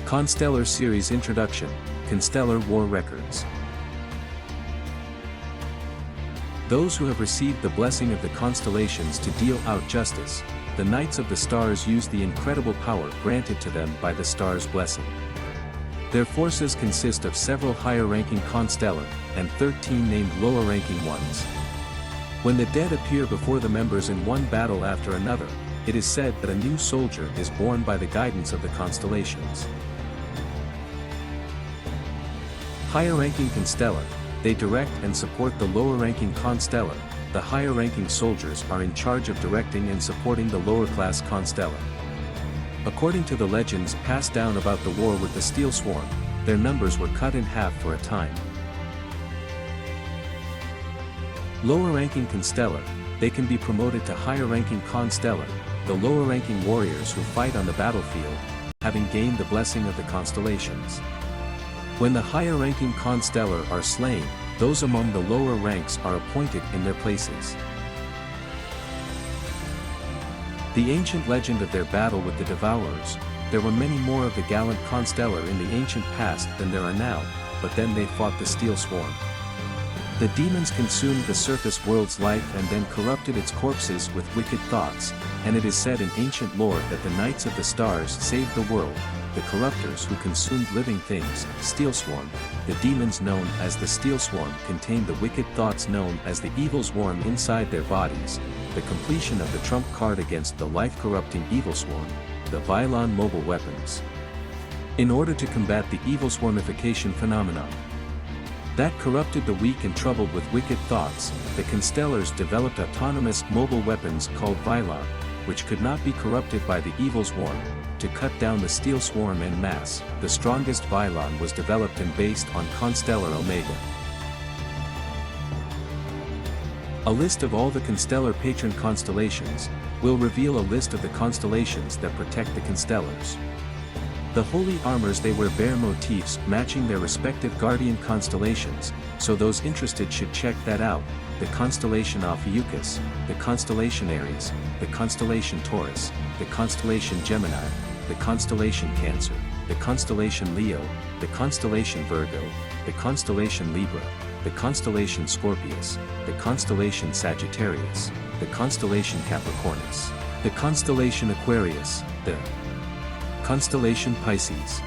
Constellar Series Introduction, Constellar War Records. Those who have received the blessing of the constellations to deal out justice, the Knights of the Stars use the incredible power granted to them by the Stars' blessing. Their forces consist of several higher-ranking Constellar, and 13 named lower-ranking ones. When the dead appear before the members in one battle after another, it is said that a new soldier is born by the guidance of the constellations. Higher-ranking Constellar, they direct and support the lower-ranking Constellar. The higher-ranking soldiers are in charge of directing and supporting the lower-class Constellar. According to the legends passed down about the war with the Steel Swarm, their numbers were cut in half for a time. Lower-ranking Constellar, they can be promoted to higher-ranking Constellar, the lower-ranking warriors who fight on the battlefield, having gained the blessing of the constellations. When the higher-ranking Constellar are slain, those among the lower ranks are appointed in their places. The ancient legend of their battle with the Devourers, there were many more of the gallant Constellar in the ancient past than there are now, but then they fought the Steel Swarm. The demons consumed the surface world's life and then corrupted its corpses with wicked thoughts, and it is said in ancient lore that the Knights of the Stars saved the world. The corruptors who consumed living things, Steel Swarm, the demons known as the Steel Swarm contained the wicked thoughts known as the Evil Swarm inside their bodies, the completion of the trump card against the life-corrupting Evil Swarm, the Vylon mobile weapons. In order to combat the Evil Swarmification phenomenon that corrupted the weak and troubled with wicked thoughts, the Constellars developed autonomous mobile weapons called Vylon, which could not be corrupted by the Evil Swarm. To cut down the Steel Swarm en masse, the strongest Vylon was developed and based on Constellar Omega. A list of all the Constellar patron constellations will reveal a list of the constellations that protect the Constellars. The holy armors they wear bear motifs matching their respective guardian constellations, so those interested should check that out. The constellation Ophiuchus, the constellation Aries, the constellation Taurus, the constellation Gemini, the constellation Cancer, the constellation Leo, the constellation Virgo, the constellation Libra, the constellation Scorpius, the constellation Sagittarius, the constellation Capricornus, the constellation Aquarius, the constellation Pisces.